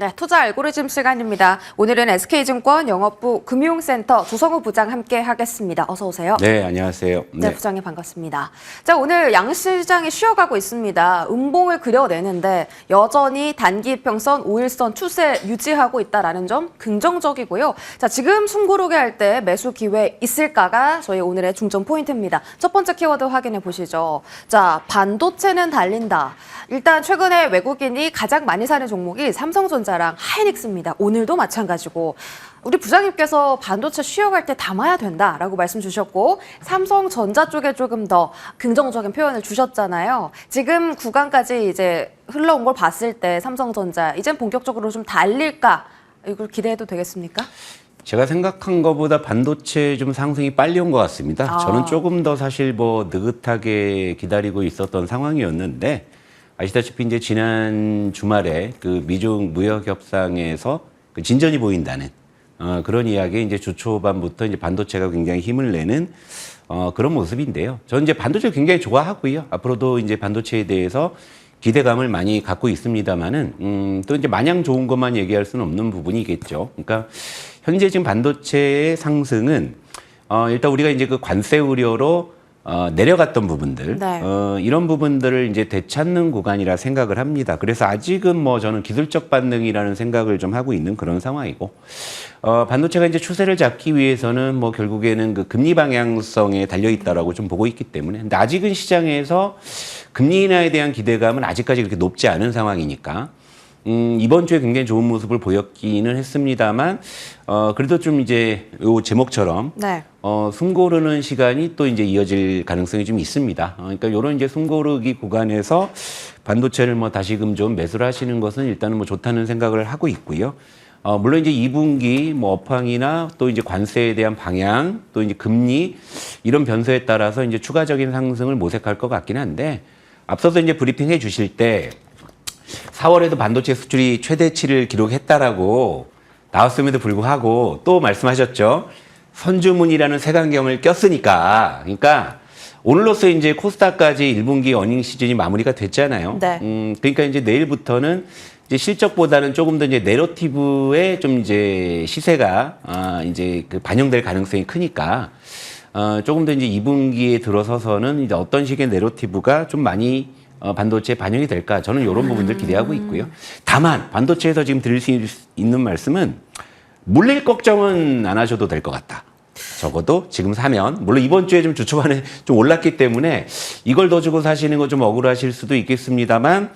네, 투자 알고리즘 시간입니다. 오늘은 SK증권 영업부 금융센터 조성우 부장 함께 하겠습니다. 어서 오세요. 네, 안녕하세요. 네, 부장님 반갑습니다. 자, 오늘 양시장이 쉬어가고 있습니다. 음봉을 그려내는데 여전히 단기 이평선, 5일선 추세 유지하고 있다는 점 긍정적이고요. 자, 지금 숨고르게 할 때 매수 기회 있을까가 저희 오늘의 중점 포인트입니다. 첫 번째 키워드 확인해 보시죠. 자, 반도체는 달린다. 일단 최근에 외국인이 가장 많이 사는 종목이 삼성전자랑 하이닉스입니다. 오늘도 마찬가지고 우리 부장님께서 반도체 쉬어갈 때 담아야 된다라고 말씀 주셨고 삼성전자 쪽에 조금 더 긍정적인 표현을 주셨잖아요. 지금 구간까지 이제 흘러온 걸 봤을 때 삼성전자 이젠 본격적으로 좀 달릴까? 이걸 기대해도 되겠습니까? 제가 생각한 것보다 반도체 좀 상승이 빨리 온 것 같습니다. 저는 조금 더 사실 뭐 느긋하게 기다리고 있었던 상황이었는데 아시다시피 이제 지난 주말에 그 미중 무역 협상에서 그 진전이 보인다는 그런 이야기에 이제 주 초반부터 이제 반도체가 굉장히 힘을 내는 그런 모습인데요. 저는 이제 반도체 굉장히 좋아하고요. 앞으로도 이제 반도체에 대해서 기대감을 많이 갖고 있습니다만은 또 이제 마냥 좋은 것만 얘기할 수는 없는 부분이겠죠. 그러니까 현재 지금 반도체의 상승은 일단 우리가 이제 그 관세 우려로 내려갔던 부분들, 네. 이런 부분들을 이제 되찾는 구간이라 생각을 합니다. 그래서 아직은 뭐 저는 기술적 반등이라는 생각을 좀 하고 있는 그런 상황이고, 반도체가 이제 추세를 잡기 위해서는 뭐 결국에는 그 금리 방향성에 달려있다라고 좀 보고 있기 때문에, 근데 아직은 시장에서 금리 인하에 대한 기대감은 아직까지 그렇게 높지 않은 상황이니까, 이번 주에 굉장히 좋은 모습을 보였기는 했습니다만, 그래도 좀 이제 요 제목처럼, 네. 숨 고르는 시간이 또 이제 이어질 가능성이 좀 있습니다. 그러니까 요런 이제 숨 고르기 구간에서 반도체를 뭐 다시금 좀 매수를 하시는 것은 일단은 뭐 좋다는 생각을 하고 있고요. 물론 이제 2분기 뭐 업황이나 또 이제 관세에 대한 방향, 또 이제 금리 이런 변수에 따라서 이제 추가적인 상승을 모색할 것 같긴 한데, 앞서서 이제 브리핑 해 주실 때 4월에도 반도체 수출이 최대치를 기록했다라고 나왔음에도 불구하고 또 말씀하셨죠. 선주문이라는 색안경을 꼈으니까. 그러니까 오늘로써 이제 코스닥까지 1분기 어닝 시즌이 마무리가 됐잖아요. 네. 그러니까 이제 내일부터는 이제 실적보다는 조금 더 이제 내러티브의 좀 이제 시세가 이제 그 반영될 가능성이 크니까 조금 더 이제 2분기에 들어서서는 이제 어떤 식의 내러티브가 좀 많이 반도체에 반영이 될까? 저는 이런 부분들 기대하고 있고요. 다만 반도체에서 지금 드릴 수 있는 말씀은 물릴 걱정은 안 하셔도 될 것 같다. 적어도 지금 사면, 물론 이번 주에 좀 주 초반에 좀 올랐기 때문에 이걸 더 주고 사시는 거 좀 억울하실 수도 있겠습니다만,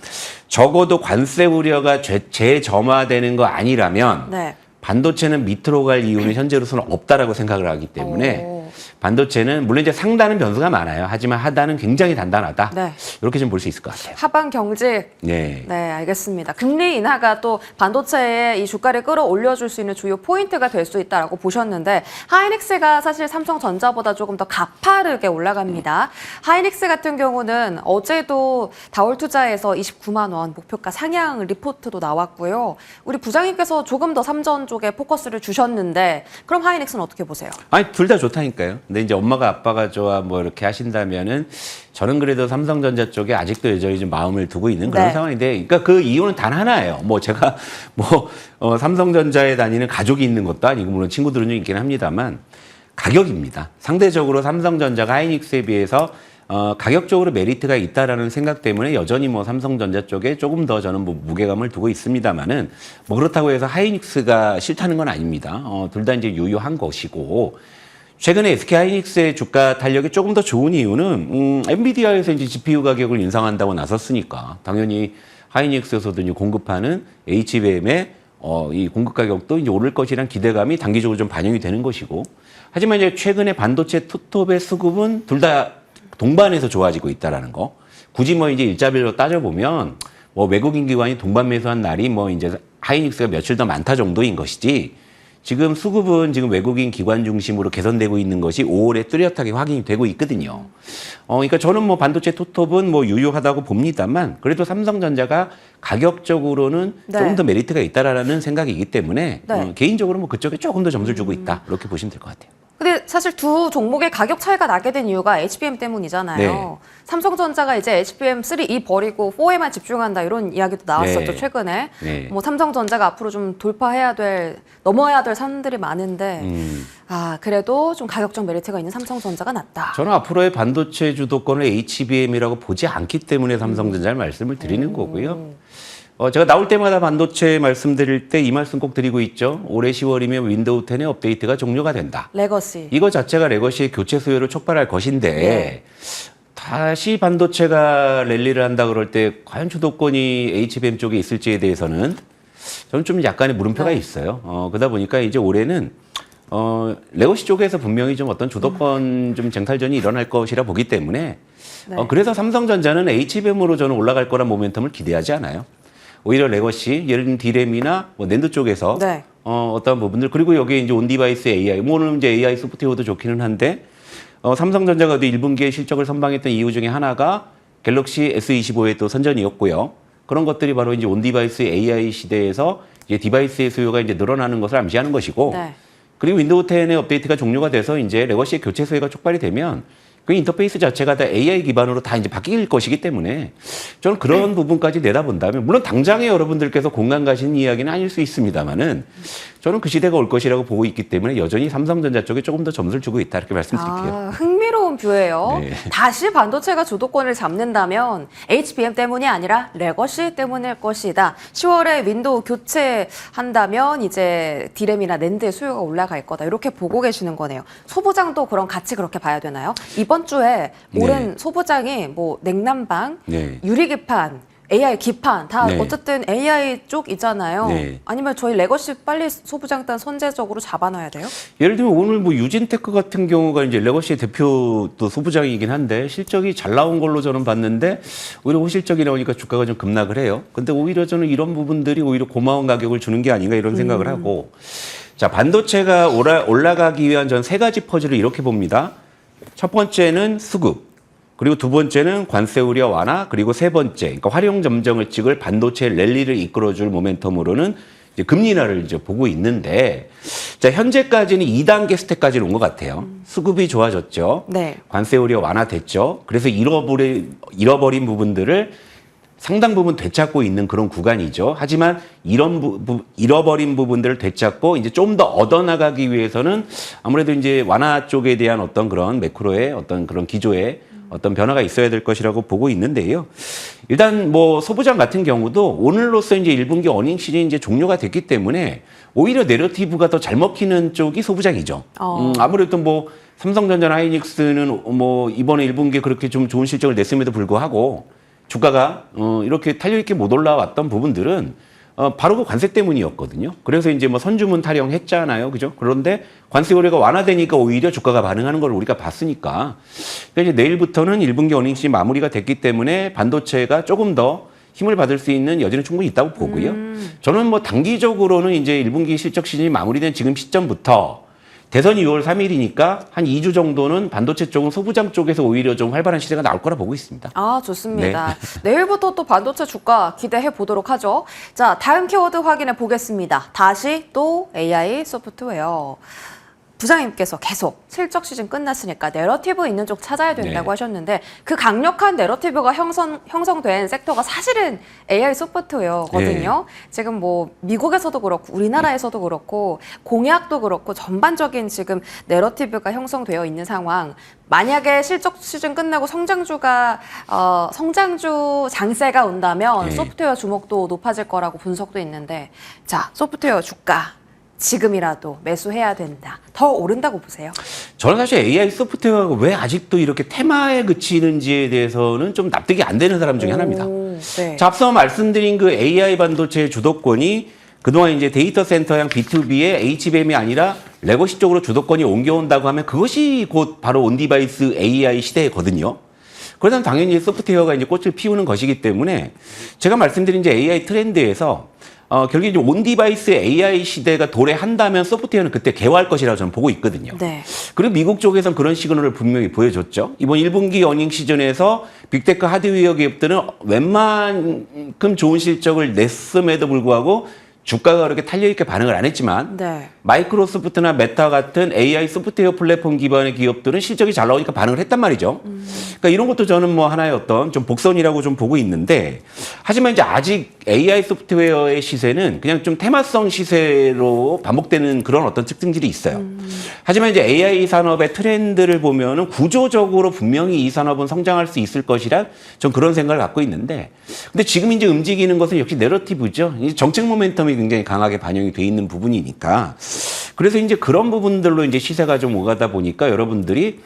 적어도 관세 우려가 재점화되는 거 아니라면 네. 반도체는 밑으로 갈 이유는 현재로서는 없다라고 생각을 하기 때문에 반도체는 물론 이제 상단은 변수가 많아요. 하지만 하단은 굉장히 단단하다. 네. 이렇게 좀 볼 수 있을 것 같아요. 하방 경직. 네. 네, 알겠습니다. 금리 인하가 또 반도체의 이 주가를 끌어올려줄 수 있는 주요 포인트가 될 수 있다라고 보셨는데 하이닉스가 사실 삼성전자보다 조금 더 가파르게 올라갑니다. 하이닉스 같은 경우는 어제도 다올투자에서 29만 원 목표가 상향 리포트도 나왔고요. 우리 부장님께서 조금 더 삼전 쪽에 포커스를 주셨는데 그럼 하이닉스는 어떻게 보세요? 아니, 둘 다 좋다니까요. 근데 이제 엄마가 아빠가 좋아 뭐 이렇게 하신다면은 저는 그래도 삼성전자 쪽에 아직도 여전히 좀 마음을 두고 있는 그런 네. 상황인데, 그러니까 그 이유는 단 하나예요. 뭐 제가 뭐 삼성전자에 다니는 가족이 있는 것도 아니고 물론 친구들은 좀 있긴 합니다만 가격입니다. 상대적으로 삼성전자가 하이닉스에 비해서 가격적으로 메리트가 있다라는 생각 때문에 여전히 뭐 삼성전자 쪽에 조금 더 저는 뭐 무게감을 두고 있습니다만은 뭐 그렇다고 해서 하이닉스가 싫다는 건 아닙니다. 둘 다 이제 유효한 것이고, 최근에 SK 하이닉스의 주가 탄력이 조금 더 좋은 이유는 엔비디아에서 이제 GPU 가격을 인상한다고 나섰으니까 당연히 하이닉스에서도 이제 공급하는 HBM의 이 공급 가격도 이제 오를 것이란 기대감이 단기적으로 좀 반영이 되는 것이고, 하지만 이제 최근에 반도체 투톱의 수급은 둘 다 동반해서 좋아지고 있다라는 거. 굳이 뭐 이제 일자별로 따져보면 뭐 외국인 기관이 동반 매수한 날이 뭐 이제 하이닉스가 며칠 더 많다 정도인 것이지, 지금 수급은 지금 외국인 기관 중심으로 개선되고 있는 것이 5월에 뚜렷하게 확인이 되고 있거든요. 그러니까 저는 뭐 반도체 투톱은 뭐 유효하다고 봅니다만, 그래도 삼성전자가 가격적으로는 네. 조금 더 메리트가 있다라는 생각이기 때문에 네. 개인적으로 뭐 그쪽에 조금 더 점수를 주고 있다. 이렇게 보시면 될 것 같아요. 근데 사실 두 종목의 가격 차이가 나게 된 이유가 HBM 때문이잖아요. 네. 삼성전자가 이제 HBM3E 버리고 4에만 집중한다 이런 이야기도 나왔었죠, 네. 최근에. 네. 뭐 삼성전자가 앞으로 좀 넘어야 될 산들이 많은데 그래도 좀 가격적 메리트가 있는 삼성전자가 낫다. 저는 앞으로의 반도체 주도권을 HBM이라고 보지 않기 때문에 삼성전자를 말씀을 드리는 거고요. 제가 나올 때마다 반도체 말씀드릴 때 이 말씀 꼭 드리고 있죠. 올해 10월이면 윈도우 10의 업데이트가 종료가 된다. 레거시. 이거 자체가 레거시의 교체 수요를 촉발할 것인데 네. 다시 반도체가 랠리를 한다 그럴 때 과연 주도권이 HBM 쪽에 있을지에 대해서는 저는 좀 약간의 물음표가 네. 있어요. 그러다 보니까 이제 올해는 레거시 쪽에서 분명히 좀 어떤 주도권 좀 쟁탈전이 일어날 것이라 보기 때문에 네. 그래서 삼성전자는 HBM으로 저는 올라갈 거란 모멘텀을 기대하지 않아요. 오히려 레거시, 예를 들면 디램이나 뭐 낸드 쪽에서 네. 어떤 부분들 그리고 여기에 이제 온디바이스 AI, 뭐 오늘 이제 AI 소프트웨어도 좋기는 한데 삼성전자가 1분기에 실적을 선방했던 이유 중에 하나가 갤럭시 S25의 또 선전이었고요. 그런 것들이 바로 이제 온디바이스 AI 시대에서 이제 디바이스의 수요가 이제 늘어나는 것을 암시하는 것이고, 네. 그리고 윈도우 10의 업데이트가 종료가 돼서 이제 레거시의 교체 수요가 촉발이 되면 그 인터페이스 자체가 다 AI 기반으로 다 이제 바뀔 것이기 때문에 저는 그런 부분까지 내다본다면 물론 당장에 여러분들께서 공감 가시는 이야기는 아닐 수 있습니다만은 저는 그 시대가 올 것이라고 보고 있기 때문에 여전히 삼성전자 쪽에 조금 더 점수를 주고 있다 이렇게 말씀드릴게요. 흥미로운 뷰예요. 네. 다시 반도체가 주도권을 잡는다면 HBM 때문이 아니라 레거시 때문일 것이다. 10월에 윈도우 교체한다면 이제 디램이나 낸드의 수요가 올라갈 거다. 이렇게 보고 계시는 거네요. 소부장도 그럼 같이 그렇게 봐야 되나요? 이번 주에 오른 네. 소부장이 뭐 냉난방, 네. 유리기판, AI 기판 다 네. 어쨌든 AI 쪽이잖아요. 네. 아니면 저희 레거시 빨리 소부장단 선제적으로 잡아놔야 돼요? 예를 들면 오늘 뭐 유진테크 같은 경우가 이제 레거시의 대표 또 소부장이긴 한데 실적이 잘 나온 걸로 저는 봤는데 오히려 호실적이 나오니까 주가가 좀 급락을 해요. 근데 오히려 저는 이런 부분들이 오히려 고마운 가격을 주는 게 아닌가 이런 생각을 하고 자, 반도체가 올라가기 위한 전 세 가지 퍼즐을 이렇게 봅니다. 첫 번째는 수급. 그리고 두 번째는 관세 우려 완화, 그리고 세 번째, 그러니까 활용 점정을 찍을 반도체 랠리를 이끌어줄 모멘텀으로는 이제 금리 인하를 이제 보고 있는데, 자, 현재까지는 2단계 스텝까지 온 것 같아요. 수급이 좋아졌죠. 네. 관세 우려 완화됐죠. 그래서 잃어버린 부분들을 상당 부분 되찾고 있는 그런 구간이죠. 하지만 잃어버린 부분들을 되찾고 이제 좀 더 얻어나가기 위해서는 아무래도 이제 완화 쪽에 대한 어떤 그런 매크로의 어떤 그런 기조의 어떤 변화가 있어야 될 것이라고 보고 있는데요. 일단 뭐 소부장 같은 경우도 오늘로써 이제 1분기 어닝 시즌이 이제 종료가 됐기 때문에 오히려 내러티브가 더 잘 먹히는 쪽이 소부장이죠. 아무래도 뭐 삼성전자나 하이닉스는 뭐 이번에 1분기에 그렇게 좀 좋은 실적을 냈음에도 불구하고 주가가 이렇게 탄력 있게 못 올라왔던 부분들은 바로 그 관세 때문이었거든요. 그래서 이제 뭐 선주문 타령했잖아요, 그죠? 그런데 관세 우려가 완화되니까 오히려 주가가 반응하는 걸 우리가 봤으니까. 그러니까 이제 내일부터는 1분기 어닝 시즌 마무리가 됐기 때문에 반도체가 조금 더 힘을 받을 수 있는 여지는 충분히 있다고 보고요. 저는 뭐 단기적으로는 이제 1분기 실적 시즌이 마무리된 지금 시점부터 대선이 6월 3일이니까 한 2주 정도는 반도체 쪽은 소부장 쪽에서 오히려 좀 활발한 시대가 나올 거라 보고 있습니다. 아, 좋습니다. 내일부터 또 반도체 주가 기대해 보도록 하죠. 자, 다음 키워드 확인해 보겠습니다. 다시 또 AI 소프트웨어. 부장님께서 계속 실적 시즌 끝났으니까 내러티브 있는 쪽 찾아야 된다고 네. 하셨는데 그 강력한 내러티브가 형성된 섹터가 사실은 AI 소프트웨어거든요. 지금 뭐 미국에서도 그렇고 우리나라에서도 그렇고 공약도 그렇고 전반적인 지금 내러티브가 형성되어 있는 상황. 만약에 실적 시즌 끝나고 성장주 장세가 온다면 네. 소프트웨어 주목도 높아질 거라고 분석도 있는데 자, 소프트웨어 주가 지금이라도 매수해야 된다. 더 오른다고 보세요? 저는 사실 AI 소프트웨어가 왜 아직도 이렇게 테마에 그치는지에 대해서는 좀 납득이 안 되는 사람 중에 하나입니다. 네. 자, 앞서 말씀드린 그 AI 반도체의 주도권이 그동안 이제 데이터 센터형 B2B의 HBM이 아니라 레거시 쪽으로 주도권이 옮겨온다고 하면 그것이 곧 바로 온디바이스 AI 시대거든요. 그래서 당연히 소프트웨어가 이제 꽃을 피우는 것이기 때문에 제가 말씀드린 이제 AI 트렌드에서 결국에 이제 온디바이스 AI 시대가 도래한다면 소프트웨어는 그때 개화할 것이라고 저는 보고 있거든요. 네. 그리고 미국 쪽에서는 그런 시그널을 분명히 보여줬죠. 이번 1분기 어닝 시즌에서 빅테크 하드웨어 기업들은 웬만큼 좋은 실적을 냈음에도 불구하고 주가가 그렇게 탄력 있게 반응을 안 했지만 네. 마이크로소프트나 메타 같은 AI 소프트웨어 플랫폼 기반의 기업들은 실적이 잘 나오니까 반응을 했단 말이죠. 그러니까 이런 것도 저는 뭐 하나의 어떤 좀 복선이라고 좀 보고 있는데, 하지만 이제 아직 AI 소프트웨어의 시세는 그냥 좀 테마성 시세로 반복되는 그런 어떤 특징들이 있어요. 하지만 이제 AI 산업의 트렌드를 보면은 구조적으로 분명히 이 산업은 성장할 수 있을 것이란 전 그런 생각을 갖고 있는데, 근데 지금 이제 움직이는 것은 역시 내러티브죠. 이 정책 모멘텀이 굉장히 강하게 반영이 돼 있는 부분이니까, 그래서 이제 그런 부분들로 이제 시세가 좀 오가다 보니까 여러분들이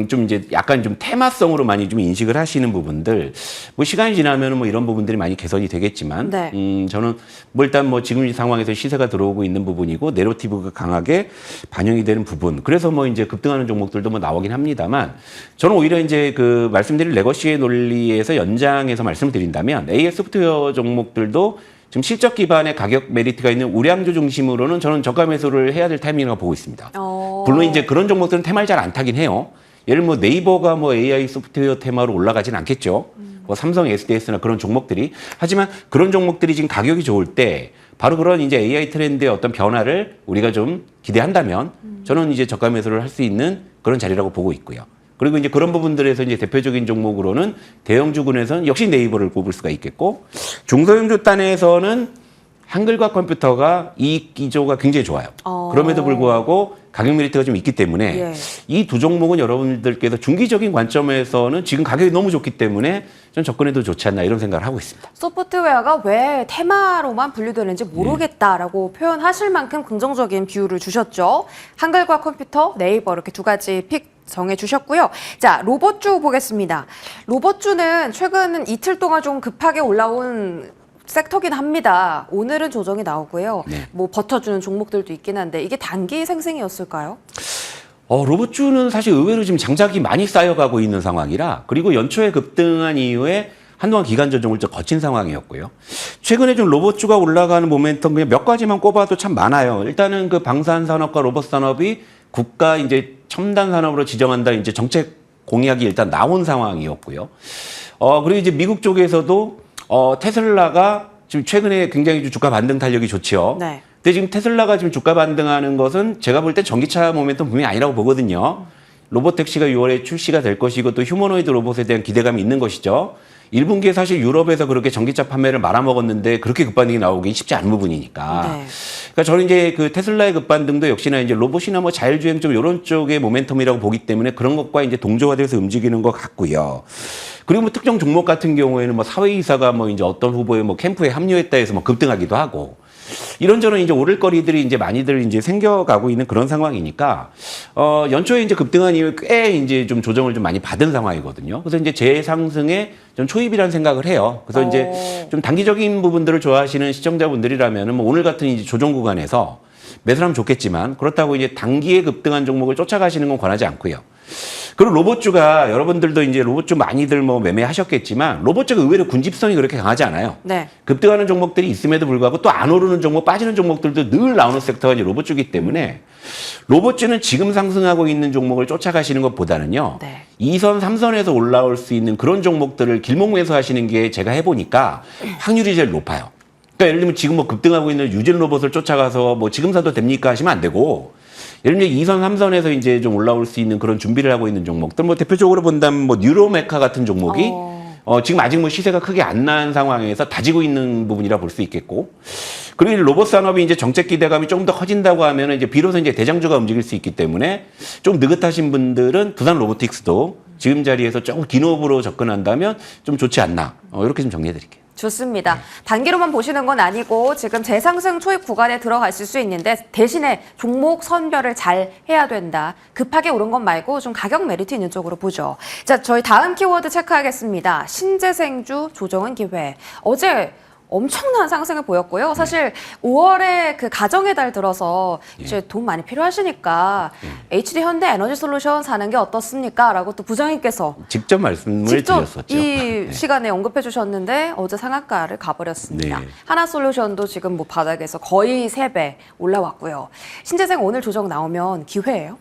좀 이제 약간 좀 테마성으로 많이 좀 인식을 하시는 부분들, 뭐 시간이 지나면은 뭐 이런 부분들이 많이 개선이 되겠지만, 네. 저는 뭐 일단 뭐 지금 이 상황에서 시세가 들어오고 있는 부분이고 내러티브가 강하게 반영이 되는 부분, 그래서 뭐 이제 급등하는 종목들도 뭐 나오긴 합니다만, 저는 오히려 이제 그 말씀드린 레거시의 논리에서 연장해서 말씀을 드린다면 AI 소프트웨어 종목들도 지금 실적 기반의 가격 메리트가 있는 우량주 중심으로는 저는 저가 매수를 해야 될 타이밍이라고 보고 있습니다. 물론 이제 그런 종목들은 테마를 잘 안 타긴 해요. 예를 뭐 네이버가 뭐 AI 소프트웨어 테마로 올라가진 않겠죠. 뭐 삼성 SDS나 그런 종목들이. 하지만 그런 종목들이 지금 가격이 좋을 때 바로 그런 이제 AI 트렌드의 어떤 변화를 우리가 좀 기대한다면 저는 이제 저가 매수를 할 수 있는 그런 자리라고 보고 있고요. 그리고 이제 그런 부분들에서 이제 대표적인 종목으로는 대형주군에서는 역시 네이버를 꼽을 수가 있겠고, 중소형주 단에서는 한글과 컴퓨터가 이익 기조가 굉장히 좋아요. 그럼에도 불구하고 가격 메리트가 좀 있기 때문에 예. 이 두 종목은 여러분들께서 중기적인 관점에서는 지금 가격이 너무 좋기 때문에 좀 접근해도 좋지 않나 이런 생각을 하고 있습니다. 소프트웨어가 왜 테마로만 분류되는지 모르겠다라고 표현하실 만큼 긍정적인 비율을 주셨죠. 한글과 컴퓨터, 네이버 이렇게 두 가지 픽 정해주셨고요. 자, 로봇주 보겠습니다. 로봇주는 최근 이틀 동안 좀 급하게 올라온 섹터긴 합니다. 오늘은 조정이 나오고요. 네. 뭐 버텨주는 종목들도 있긴 한데 이게 단기 생생이었을까요? 로봇주는 사실 의외로 지금 장작이 많이 쌓여가고 있는 상황이라, 그리고 연초에 급등한 이후에 한동안 기간 조정을 좀 거친 상황이었고요. 최근에 좀 로봇주가 올라가는 모멘텀 그냥 몇 가지만 꼽아도 참 많아요. 일단은 그 방산 산업과 로봇 산업이 국가 이제 첨단 산업으로 지정한다 이제 정책 공약이 일단 나온 상황이었고요. 그리고 이제 미국 쪽에서도 테슬라가 지금 최근에 굉장히 주가 반등 탄력이 좋죠. 네. 근데 지금 테슬라가 지금 주가 반등하는 것은 제가 볼 때 전기차 모멘텀 분명히 아니라고 보거든요. 로봇택시가 6월에 출시가 될 것이고 또 휴머노이드 로봇에 대한 기대감이 있는 것이죠. 1분기에 사실 유럽에서 그렇게 전기차 판매를 말아먹었는데 그렇게 급반등이 나오기 쉽지 않은 부분이니까. 네. 그러니까 저는 이제 그 테슬라의 급반등도 역시나 이제 로봇이나 뭐 자율주행 좀 이런 쪽의 모멘텀이라고 보기 때문에 그런 것과 이제 동조가 돼서 움직이는 것 같고요. 그리고 뭐 특정 종목 같은 경우에는 뭐 사회이사가 뭐 이제 어떤 후보의 뭐 캠프에 합류했다 해서 뭐 급등하기도 하고, 이런저런 이제 오를 거리들이 이제 많이들 이제 생겨가고 있는 그런 상황이니까, 연초에 이제 급등한 이후에 꽤 이제 좀 조정을 좀 많이 받은 상황이거든요. 그래서 이제 재상승에 좀 초입이라는 생각을 해요. 그래서 이제 좀 단기적인 부분들을 좋아하시는 시청자분들이라면은 뭐 오늘 같은 이제 조정 구간에서 매수를 하면 좋겠지만, 그렇다고 이제 단기에 급등한 종목을 쫓아가시는 건 권하지 않고요. 그리고 로봇주가 여러분들도 이제 로봇주 많이들 뭐 매매하셨겠지만 로봇주가 의외로 군집성이 그렇게 강하지 않아요. 네. 급등하는 종목들이 있음에도 불구하고 또 안 오르는 종목, 빠지는 종목들도 늘 나오는 섹터가 이제 로봇주기 때문에 로봇주는 지금 상승하고 있는 종목을 쫓아가시는 것보다는요. 네. 2선, 3선에서 올라올 수 있는 그런 종목들을 길목 매수하시는 게 제가 해보니까 확률이 제일 높아요. 그러니까 예를 들면 지금 뭐 급등하고 있는 유진 로봇을 쫓아가서 뭐 지금 사도 됩니까 하시면 안 되고, 예를 들면 2선, 3선에서 이제 좀 올라올 수 있는 그런 준비를 하고 있는 종목들, 뭐 대표적으로 본다면 뭐 뉴로메카 같은 종목이 지금 아직 뭐 시세가 크게 안 난 상황에서 다지고 있는 부분이라 볼 수 있겠고, 그리고 로봇 산업이 이제 정책 기대감이 조금 더 커진다고 하면 이제 비로소 이제 대장주가 움직일 수 있기 때문에 좀 느긋하신 분들은 두산 로보틱스도 지금 자리에서 조금 긴 호흡으로 접근한다면 좀 좋지 않나, 이렇게 좀 정리해 드릴게요. 좋습니다. 단기로만 보시는 건 아니고 지금 재상승 초입 구간에 들어가실 수 있는데 대신에 종목 선별을 잘 해야 된다. 급하게 오른 것 말고 좀 가격 메리트 있는 쪽으로 보죠. 자, 저희 다음 키워드 체크하겠습니다. 신재생주 조정은 기회. 어제 엄청난 상승을 보였고요. 사실 5월에 그 가정의 달 들어서 이제 돈 많이 필요하시니까 HD 현대 에너지 솔루션 사는 게 어떻습니까? 라고 또 부장님께서 직접 말씀을 직접 드렸었죠. 이 시간에 언급해 주셨는데 어제 상한가를 가버렸습니다. 네. 하나솔루션도 지금 뭐 바닥에서 거의 3배 올라왔고요. 신재생 오늘 조정 나오면 기회예요?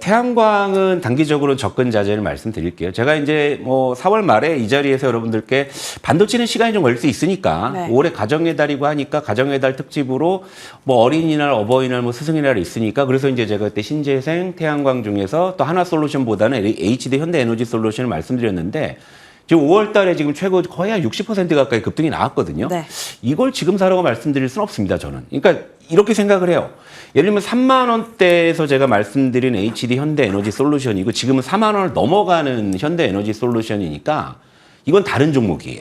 태양광은 단기적으로 접근 자제를 말씀드릴게요. 제가 이제 뭐 4월 말에 이 자리에서 여러분들께 반도체는 시간이 좀 걸릴 수 있으니까 네. 올해 가정의 달이고 하니까 가정의 달 특집으로 뭐 어린이날, 어버이날, 뭐 스승의 날이 있으니까 그래서 이제 제가 그때 신재생 태양광 중에서 또 하나솔루션보다는 HD 현대에너지솔루션을 말씀드렸는데 지금 5월 달에 지금 최고 거의 한 60% 가까이 급등이 나왔거든요. 네. 이걸 지금 사라고 말씀드릴 수는 없습니다, 저는. 그러니까 이렇게 생각을 해요. 예를 들면 3만 원대에서 제가 말씀드린 HD 현대에너지 솔루션이고 지금은 4만 원을 넘어가는 현대에너지 솔루션이니까 이건 다른 종목이에요.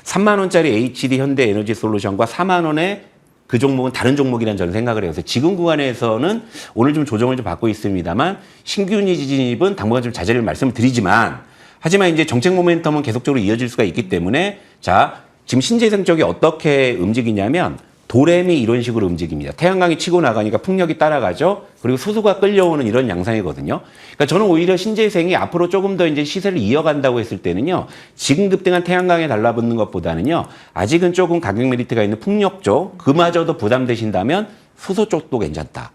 3만 원짜리 HD 현대에너지 솔루션과 4만 원의 그 종목은 다른 종목이라는 저는 생각을 해요. 그래서 지금 구간에서는 오늘 좀 조정을 좀 받고 있습니다만 신규 진입은 당분간 좀 자제를 말씀을 드리지만 하지만 이제 정책 모멘텀은 계속적으로 이어질 수가 있기 때문에 자, 지금 신재생 쪽이 어떻게 움직이냐면 도래미 이런 식으로 움직입니다. 태양광이 치고 나가니까 풍력이 따라가죠. 그리고 수소가 끌려오는 이런 양상이거든요. 그러니까 저는 오히려 신재생이 앞으로 조금 더 이제 시세를 이어간다고 했을 때는요. 지금 급등한 태양광에 달라붙는 것보다는요. 아직은 조금 가격 메리트가 있는 풍력 쪽 그마저도 부담되신다면 수소 쪽도 괜찮다.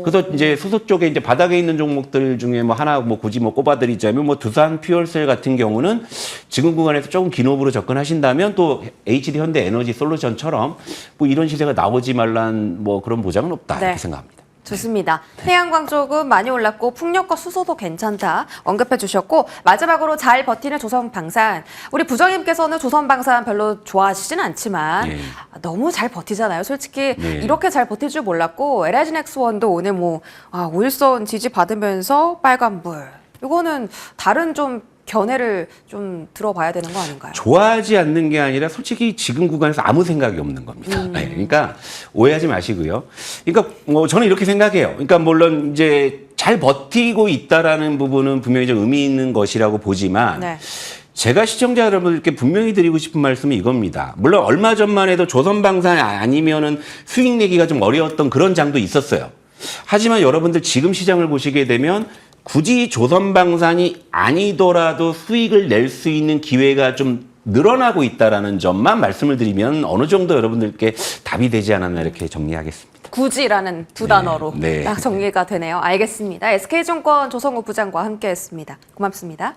그래서 이제 수소 쪽에 이제 바닥에 있는 종목들 중에 뭐 하나 뭐 굳이 뭐 꼽아드리자면 뭐 두산 퓨얼셀 같은 경우는 지금 구간에서 조금 긴 호흡으로 접근하신다면 또 HD 현대 에너지 솔루션처럼 뭐 이런 시세가 나오지 말란 뭐 그런 보장은 없다 네. 이렇게 생각합니다. 좋습니다. 태양광 쪽은 많이 올랐고 풍력과 수소도 괜찮다 언급해 주셨고 마지막으로 잘 버티는 조선방산. 우리 부장님께서는 조선방산 별로 좋아하시진 않지만 예. 너무 잘 버티잖아요. 솔직히 네. 이렇게 잘 버틸 줄 몰랐고 LIG넥스원도 오늘 뭐 5일선 지지 받으면서 빨간불. 이거는 다른 좀 견해를 좀 들어봐야 되는 거 아닌가요? 좋아하지 않는 게 아니라 솔직히 지금 구간에서 아무 생각이 없는 겁니다. 네, 그러니까 오해하지 마시고요. 그러니까 뭐 저는 이렇게 생각해요. 그러니까 물론 이제 잘 버티고 있다라는 부분은 분명히 좀 의미 있는 것이라고 보지만 네. 제가 시청자 여러분들께 분명히 드리고 싶은 말씀은 이겁니다. 물론 얼마 전만 해도 조선방산 아니면은 수익 내기가 좀 어려웠던 그런 장도 있었어요. 하지만 여러분들 지금 시장을 보시게 되면 굳이 조선방산이 아니더라도 수익을 낼 수 있는 기회가 좀 늘어나고 있다는 점만 말씀을 드리면 어느 정도 여러분들께 답이 되지 않았나 이렇게 정리하겠습니다. 굳이라는 두 단어로 네. 딱 정리가 되네요. 알겠습니다. SK증권 조성우 부장과 함께했습니다. 고맙습니다.